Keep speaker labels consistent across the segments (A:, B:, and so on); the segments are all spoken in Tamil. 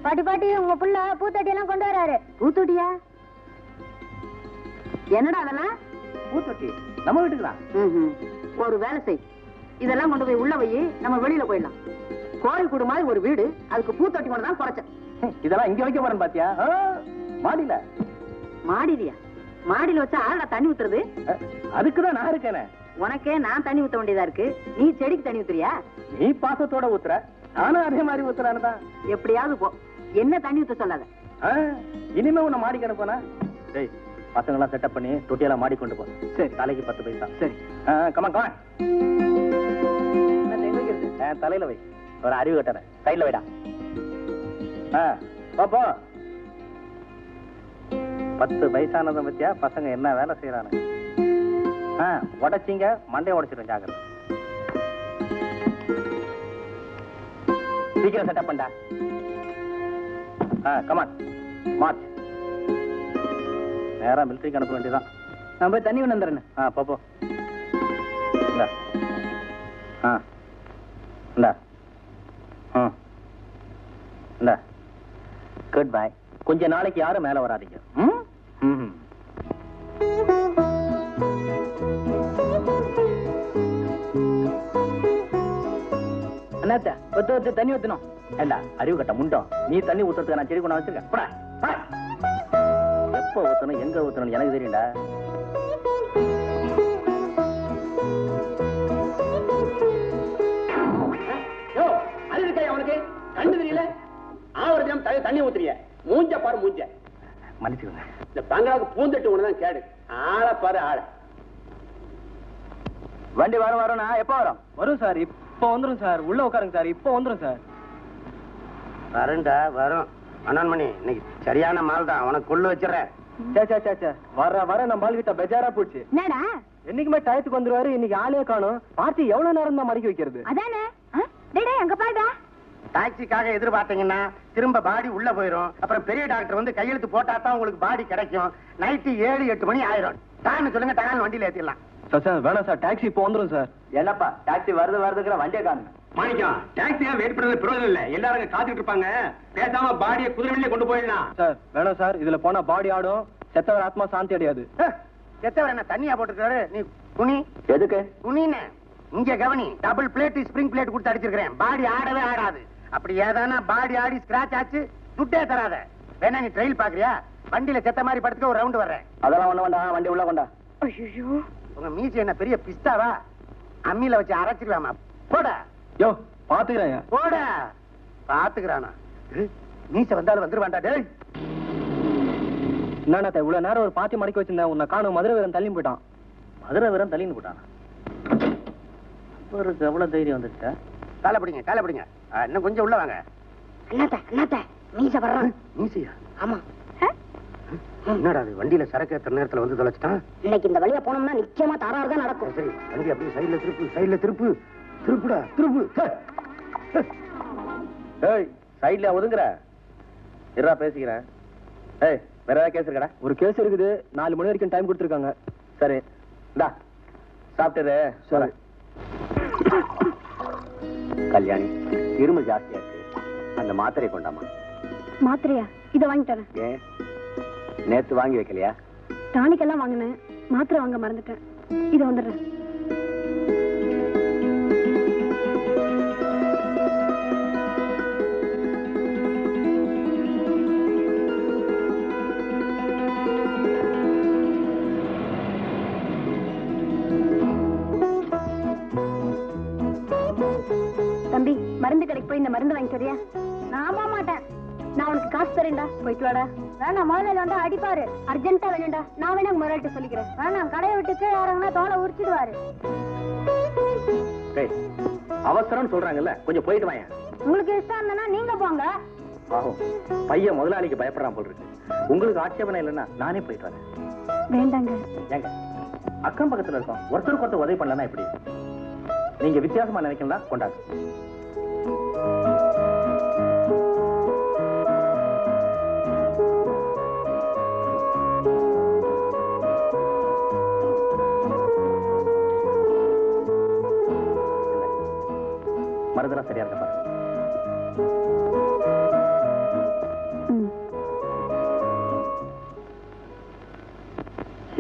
A: பாட்டி பாட்டி உங்க புள்ள பூத்தொட்டி எல்லாம் கொண்டு வராரு.
B: பூத்தொட்டியா? என்னடா அதெல்லாம்?
C: பூத்தொட்டி நம்ம வீட்டுக்கு தான்.
B: ஒரு வேலை செய், இதெல்லாம் கொண்டு போய் உள்ள வை, நம்ம வெளியில போயிடலாம். கோயில் கூடு மாதிரி ஒரு வீடு, அதுக்கு பூத்தொட்டி கொண்டு தான் குறைச்சேன்.
C: இதெல்லாம் இங்க வைக்க போறேன் பாத்தியா? மாடியில.
B: மாடியிலையா? மாடியில வச்சா ஆளா தண்ணி ஊத்துறது?
C: அதுக்குதான் நான் இருக்கேனே.
B: உனக்கே நான் தண்ணி ஊத்த வேண்டியதா இருக்கு, நீ செடிக்கு தண்ணி ஊத்துறியா?
C: நீ பாசத்தோட ஊத்துற, நானும் அதே மாதிரி ஊத்துறான்னு தான்.
B: எப்படியாவது போ, என்ன தண்ணி ஊத்த சொல்லாத.
C: இனிமே உன்னை மாடிக்கு அனுப்புனா? டேய், பசங்கெல்லாம் செட்டப் பண்ணி தொட்டியெல்லாம் மாடி கொண்டு போ. சரி, தலைக்கு 10 பைசா. சரி, கமான் கமான். தலையில வை, ஒரு அறிவு கட்டுறேன். சைட்ல வைடா. போ 10 பைசானதை பத்தியா பசங்க என்ன வேலை செய்யறானு. உடைச்சிங்க மண்டையை உடைச்சிடும், ஜாக்கிரதை. சீக்கிரம் செட்டப் பண்ணா. Come on March. நேரா மிலிட்டரிக்கு அனுப்ப வேண்டியதான்.
B: நான் போய் தண்ணி கொண்டு வந்துடுறேன்.
C: போ. இந்தா. இந்தா. இந்தா. Good bye. கொஞ்ச நாளைக்கு யாரும் மேல வராதீங்க.
B: அண்ணாத்த ஒத்து தண்ணி ஊத்தணும்.
C: ஏண்டா அறிவு கட்ட முண்டோம், நீ தண்ணி ஊத்துறதுக்கு நான் செடி கொண்டு வச்சிருக்கேன். எப்ப ஊத்தணும் எங்க ஊத்தணும் எனக்கு தெரியும்டா. அவனுக்கு கண்டு தெரியல. ஆவரஜம் தண்ணி ஊத்துறிய, மூஞ்ச பாரு மூஞ்ச. மன்னிச்சுக்கோங்க, இந்த பங்களாவுக்கு பூந்தட்டு ஒண்ணுதான் கேடு. ஆள பாரு ஆள. வண்டி வரும். எப்ப வரும்?
D: வரும் சார், இப்ப வந்துரும் சார். உள்ள உட்காருங்க சார், இப்ப வந்துரும் சார்.
C: வரண்டா வரும். அண்ணன்மணி, இன்னைக்கு சரியான மால் தான், உனக்கு கொள்ளு வச்சிடறேன்.
D: வர நம்ம ஆள் கிட்ட பெஜாரா போச்சு.
A: என்னடா
D: என்னைக்குமே டயத்துக்கு வந்துருவாரு, இன்னைக்கு ஆளே காணும். பார்ட்டி எவ்வளவு நேரம் தான் மடக்கி வைக்கிறது?
A: அதானே. டேய் அங்க பாருடா.
C: டாக்ஸிக்காக எதிர்பார்த்தீங்கன்னா திரும்ப பாடி உள்ள போயிரும். அப்புறம் பெரிய டாக்டர் வந்து கையெழுத்து போட்டா தான் உங்களுக்கு பாடி கிடைக்கும். நைட்டு 7-8 மணி ஆயிரும். டான்னு சொல்லுங்க, டகால் வண்டியில ஏத்திடலாம்.
D: சார் வேணாம் சார், டாக்ஸி இப்போ வந்துரும் சார்.
C: என்னப்பா டாக்ஸி வருதுங்கிற வண்டியை காணுங்க.
E: மாணிக்கம், டாக்ஸியா வெயிட் பண்றது பிரயோஜனம் இல்ல. எல்லாரும் காத்துட்டு இருப்பாங்க. பேசாம பாடியை குதிரை வண்டியில கொண்டு போயிடலாம்.
D: சார் வேணாம் சார், இதுல போனா பாடி ஆடும், செத்தவர் ஆத்மா சாந்தி அடையாது.
C: செத்தவர் என்ன தண்ணியா போட்டுருக்காரு? நீ குனி. எதுக்கு குனின்னு? இங்க கவனி, டபுள் பிளேட் ஸ்பிரிங் பிளேட் கொடுத்து அடிச்சிருக்கிறேன். பாடி ஆடவே ஆடாது. அப்படி ஏதானா பாடி ஆடி ஸ்கிராச் ஆச்சு, துட்டே தராத. வேணா நீ ட்ரெயில் பாக்குறியா? வண்டியில செத்த மாதிரி படுத்துக்க ஒரு ரவுண்ட் வர்றேன். அதெல்லாம் ஒண்ணு வேண்டாம், வண்டி உள்ள கொண்டா.
A: ஐயோ,
C: உங்க மீசி என்ன பெரிய பிஸ்தாவா? அம்மியில வச்சு அரைச்சிருவாமா? போடா.
D: யோ பாத்துக்கிறேன்.
C: போட. பாத்துக்கிறானா? மீச வந்தாலும் வந்துருவாண்டா. டேய்
D: என்னண்ணா இவ்வளவு நேரம் ஒரு பாத்தி மடக்கி வச்சிருந்தேன், உன்னை காணும். மதுரை வீரன் தள்ளி போயிட்டான்.
C: மதுரை வீரன் தள்ளின்னு போட்டானா? அவருக்கு எவ்வளவு தைரியம் வந்துருச்சா? காலை பிடிங்க. இன்னும் கொஞ்சம் உள்ள வாங்க.
A: அண்ணாத்த மீச வர்றான்.
C: மீசியா?
A: ஆமா.
C: என்னடா அது, வண்டியில சரக்கு ஏத்துற நேரத்துல வந்து தொலைச்சிட்டான்.
A: இன்னைக்கு இந்த வழியா போனோம்னா நிச்சயமா தாராறு தான் நடக்கும்.
C: சரி, வண்டி அப்படியே சைடுல திருப்புடா. ஏய், சைடுல ஒதுங்குற. இருடா பேசிக்கிறேன். ஏய், வேற ஏதாவது கேஸ் இருக்கடா?
D: ஒரு கேஸ் இருக்குது, 4 மணி வரைக்கும் டைம் கொடுத்துருக்காங்க.
C: சரி, இந்தா சாப்பிட்டுரு.
D: சரி.
C: கல்யாணி, இருமல் ஜாஸ்தியா இருக்கு, அந்த மாத்திரை கொண்டாமா.
A: மாத்திரையா? இத வாங்கி தரேன்.
C: ஏன் நேத்து வாங்கி வைக்கலையா?
A: டானிக் எல்லாம் வாங்கினேன், மாத்திரை வாங்க மறந்துட்டேன். இத வந்துடுறேன். தம்பி, மருந்து கடைக்கு போய் இந்த மருந்து வாங்கி தரியா? நான் போக மாட்டேன். நான் உனக்கு காசு தரேன்டா, போயிட்டு வாடா. வேணாம், முதல்ல வந்து அடிப்பாரு. அர்ஜென்ட்டா வேணும்டா. நான் வேணா முதல்கிட்ட சொல்லிக்கிறேன். வேணாம், கடையை விட்டு கீழே இறங்கினா தோலை உரிச்சிடுவாரு.
C: அவசரம் சொல்றாங்கல்ல, கொஞ்சம் போயிட்டு வாங்க.
A: உங்களுக்கு இஷ்டம் இருந்தனா நீங்க போங்க.
C: பையன் முதலாளிக்கு பயப்படுறான் போல் இருக்கு. உங்களுக்கு ஆட்சேபனை இல்லைன்னா நானே போயிட்டு வரேன்.
A: வேண்டாங்க.
C: ஏங்க, அக்கம் பக்கத்துல இருக்கோம், ஒருத்தருக்கு ஒருத்தர் உதவி பண்ணலன்னா எப்படி? நீங்க வித்தியாசமா நினைக்கலாம், கொண்டாங்க. மருந்தெல்லாம் சரியா இருக்க பாருங்க.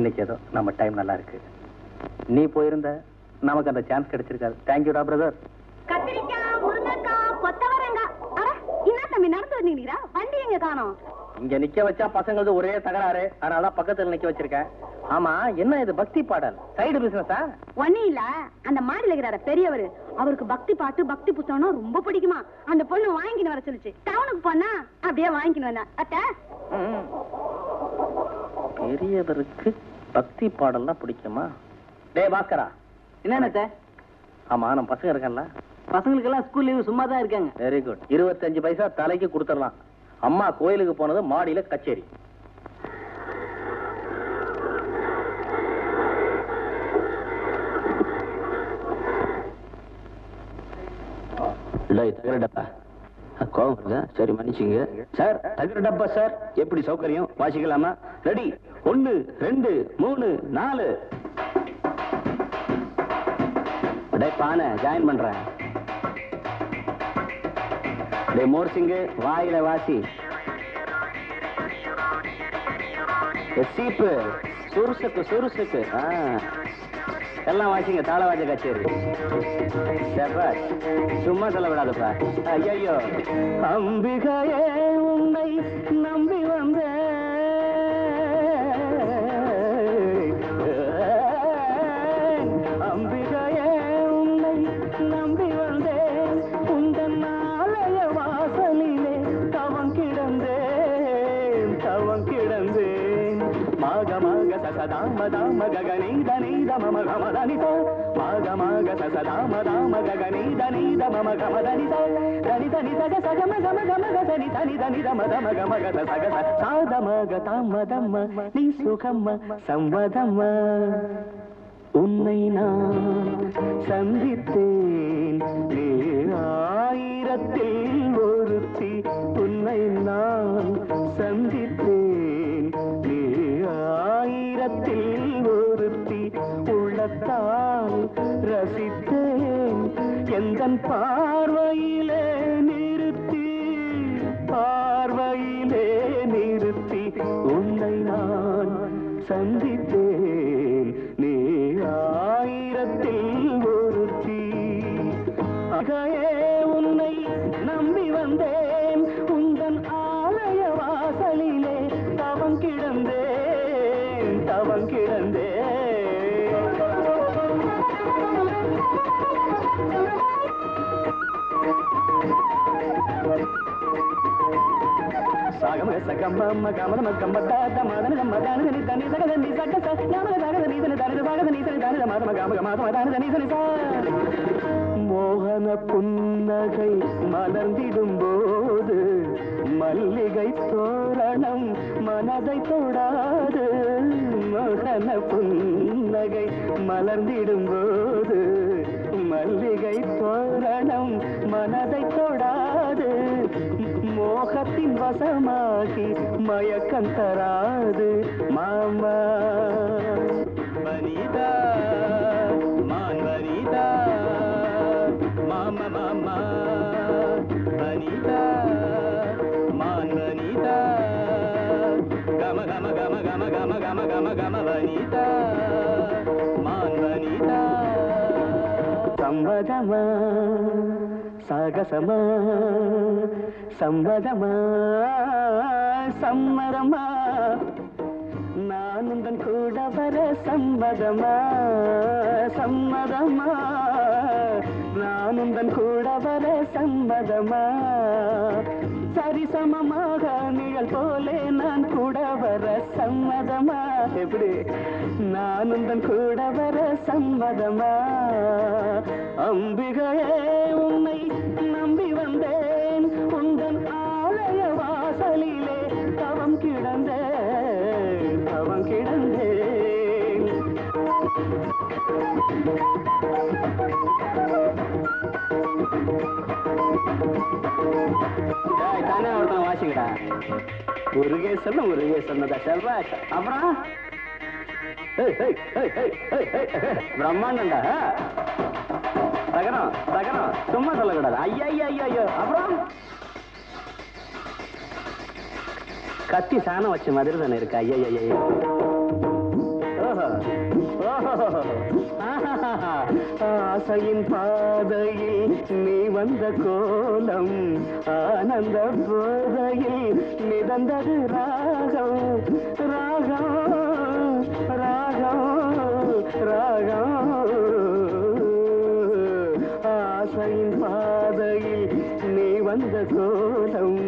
D: இன்னைக்கு ஏதோ நம்ம டைம் நல்லா இருக்கு. நீ போயிருந்த நமக்கு அந்த சான்ஸ் கிடைச்சிருக்காது. தேங்க்யூடா பிரதர்.
A: கத்திரிக்காய், முருங்கைக்காய், கொத்தவரங்காய். என்ன தம்பி நடந்து வந்தீங்களா? வண்டி எங்க காணோம்?
D: இங்க நிக்க வச்சா பசங்களுக்கு ஒரே தகராறு, அதனாலதான் பக்கத்துல நிக்க வச்சிருக்கேன். ஆமா, என்ன இது பக்தி பாடல்? சைடு பிசினஸா?
A: ஒண்ணு இல்ல, அந்த மாடியில இருக்கிறார பெரியவர், அவருக்கு பக்தி பாட்டு பக்தி புத்தகம்னா ரொம்ப பிடிக்குமா. அந்த பொண்ணு வாங்கின்னு வர சொல்லிச்சு. டவுனுக்கு போனா அப்படியே வாங்கின்னு வந்தேன். அத்தை,
D: பெரியவருக்கு பக்தி பாடல்லாம் பிடிக்குமா? டே பாஸ்கரா,
B: என்னென்ன?
D: ஆமா நம்ம பசங்க இருக்கல,
B: பசங்களுக்கு எல்லாம் ஸ்கூல் லீவு சும்மா தான் இருக்காங்க.
D: Very good. 25 பைசா தலைக்கு கொடுத்துடலாம். அம்மா கோயிலுக்கு போனது, மாடியில கச்சேரி.
F: தகர டப்பா கோவம் வருதா? சரி மன்னிச்சுங்க சார். தகர டப்பா சார், எப்படி சௌகரியம்? வாசிக்கலாமா? ரெடி? 1 2 3 4. பானை ஜாயின் பண்றேன். மோர்சிங்கு வாயில வாசி. சீப்பு சுருசுக்கு சுருசுக்கு எல்லாம் வாசிங்க. தாளவாஜ கச்சேரி. சும்மா சொல்ல விடாதப்பா. ஐயோ, அம்பிகையே உன்னை நம்பி வந்த அம்பிகையே உன்னை நம்பி வந்தேன். உந்தன் ஆலய வாசலிலே தவம் கிடந்தேன், தவம் கிடந்தேன். மாக மாக சசதாம தாம ககனீத நீத மம கமதனித. மாக மாக சசதாம தாம ககனீத நீத மம கமதனித. தனி தனி சக சகம கம கம கசனி தனி தனி தம தம கம கத சக சாதமக தாமதம்ம நீ சுகம்ம சம்மதம்ம. உன்னை நான் சந்தித்தேன், நீ 1000ல் ஒருத்தி. உன்னை நான் சந்தித்தேன், நீ 1000ல் ஒருத்தி. உள்ளத்தால் ரசித்தேன், எந்தன் பார்வையிலே நிறுத்தி, பார்வையிலே நிறுத்தி. உன்னை நான் சந்தித்தேன், நீ 1000ல் ஒருத்தி. அகையே உன்னை நம்பி வந்தேன், உந்தன் ஆலய வாசலிலே தவம் கிடந்தேன், தவம் கிடந்தேன். சாகம சகம மகம மகம தாத மதன மதன தனி தனி சகத நி சக ச ஞான சகத நீ தனி தனி சகத நீ தனி தனி மத மகம மத மதன தனி தனி ச. மோகன புன்னகை மலர்ந்திடும் போது மல்லிகை தோரணம் மனதை தொடாது. மோகன புன்னகை மலர்ந்திடும் போது மல்லிகை தோரணம் மனதை தொடாது. மோகத்தின் வசமாகி மயக்கம் தராது. மாமா வனிதா மான் வனிதா மாமா மாமா வனிதா மான் வனிதா கம கம கம கம கம கம கம கம வனிதா மான் வனிதா. சம்மதமா சாகசமா சம்மதமா சம்மரமா நான் உந்தன் கூட வர சம்மதமா சம்மதமா நான் உந்தன் கூட வர சம்மதமா. சரிசமமாக நிழல் போலே நான் கூட வர சம்மதமா. எப்படி? நான் உந்தன் கூட வர சம்மதமா. அம்பிகையே உன்னை நம்பி வந்தேன், உந்தன் ஆலய வாசலிலே தவம் கிடந்தேன், தவம் கிடந்தேன். தானே ஒருத்தன் வாசிக்கடா. முருகேசன் செல்வாய். அப்புறம் பிரம்மாண்டா தகரம் தகரம் சும்மா சொல்லக்கூடாது. ஐயா ஐயோ. அப்புறம் கத்தி சாணம் வச்ச மாதிரி தானே இருக்கு. ஐயா ஆசையின் பாதையில் நீ வந்த கோலம் ஆனந்த போதையில் மிதந்தது ராகம் ராகம் ராகம் ராகம் ஆசையின் பாதையில் நீ வந்த கோலம்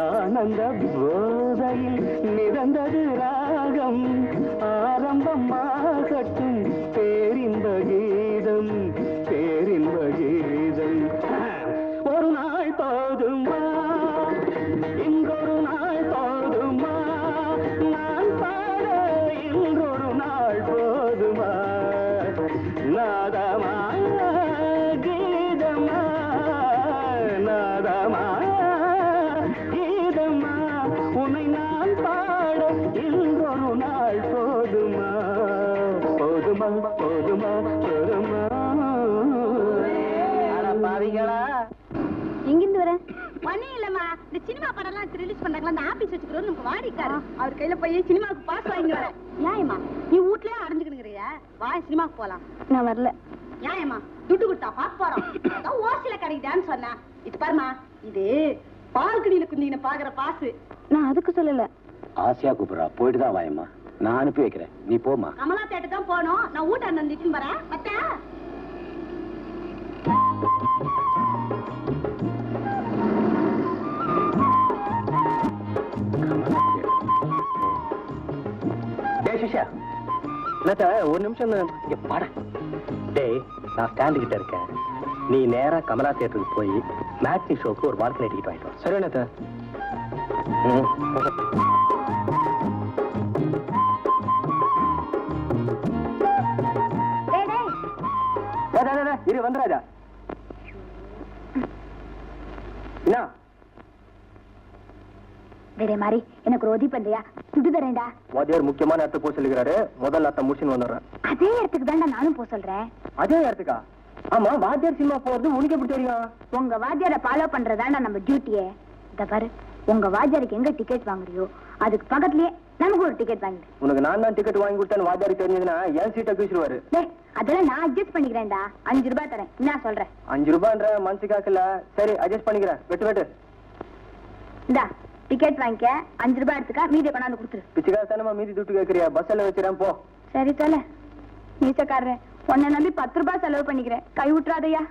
F: ஆனந்த போதையில் மிதந்தது ராகம் ஆரம்பமாகட்டும் பேரின்ப கீதம் பேரின்ப கீதம் ஒரு நாள் போதுமா இன்றொரு நாள் போதுமா நான் பாட இன்றொரு நாள் போதுமா நாதமா கீதமா நாதமா கீதமா உன்னை நான் பாட இன்றொரு நாள் போதுமா போதுமா போதுமா போதுமா பாவிகளா
A: எங்கிருந்து வர
B: ஒன்னும் இல்லம்மா, இந்த சினிமா படம் எல்லாம் ரிலீஸ் பண்றாங்களா, அந்த ஆபீஸ் வச்சுக்கிறோம் நமக்கு வாடிக்காரு, அவர் கையில போய் சினிமாவுக்கு பாஸ் வாங்கி வரேன். ஏமா நீ வீட்லயே அடைஞ்சுக்கிடுங்கிறிய, வா சினிமாவுக்கு போலாம்.
A: நான் வரல.
B: ஏமா துட்டு கொடுத்தா பாக்க போறோம், அதான் ஓசில கிடைக்குதான்னு சொன்னா. இது பாருமா, இது பால்கடியில குந்தின பாக்குற பாசு.
A: நான் அதுக்கு சொல்லல.
D: ஆசையா கூப்பிடுறா, போயிட்டு தான் வாயம்மா, நான் அனுப்பி வைக்கிறேன், நீ போமா.
B: கமலா தேட்டு தான் போனோம், நான் வீட்டை வந்துட்டு வரேன். மத்தா
D: ஒரு நிமிஷம் இங்க பாட. டேய், நான் ஸ்டாண்டு கிட்ட இருக்கேன், நீ நேரா கமலா தியேட்டருக்கு போய் மேட்னி ஷோக்கு ஒரு பால்கனி டிக்கெட் வாங்கிட்டு வா. சரி அண்ணா. இரு வந்துடாதா. என்ன
A: டேடே மாதிரி எனக்கு ஒரு உதவி பண்றியா? துட்டு தரேன்டா.
D: வாத்தியார் முக்கியமான இடத்துக்கு போக சொல்லிக்கிறாரு, முதல்ல அத்தை முடிச்சுன்னு வந்துடுறேன்.
A: அதே இடத்துக்கு தான்டா நானும் போக சொல்றேன்.
D: அதே இடத்துக்கா? ஆமா, வாத்தியார் சினிமா போறது உனக்கு எப்படி தெரியும்?
A: உங்க வாத்தியாரை ஃபாலோ பண்றதாண்டா நம்ம டியூட்டியே. இத பாரு, உங்க வாத்தியாருக்கு எங்க டிக்கெட் வாங்குறியோ அதுக்கு பக்கத்துலயே நமக்கு ஒரு டிக்கெட் வாங்கிடு.
D: உனக்கு நான் தான் டிக்கெட் வாங்கி கொடுத்தேன்னு வாத்தியாருக்கு தெரிஞ்சதுன்னா என் சீட்டை கீழ்ச்சிருவாரு.
A: டேய், அதெல்லாம் நான் அட்ஜஸ்ட் பண்ணிக்கிறேன்டா. 5 ரூபாய் தரேன், என்ன சொல்றேன்?
D: 5 ரூபான்ற மனசு காக்கல. சரி, அட்ஜஸ்ட் பண்ணிக்கிறேன். வெட்டு
A: இந்தா டிக்கெட் வாங்கிக்க. 5 ரூபாய் எடுத்துக்க, மீதியை கொண்டாந்து கொடுத்துரு.
D: பிச்சைக்காரத்தனமா மீதி துட்டு கேட்கறியா? பஸ்ல வச்சிடறேன் போ.
A: சரி தல, மீசக்காரரே, உன்னை நம்பி 10 ரூபாய் செலவு பண்ணிக்கிறேன், கை விட்டுறாதையா.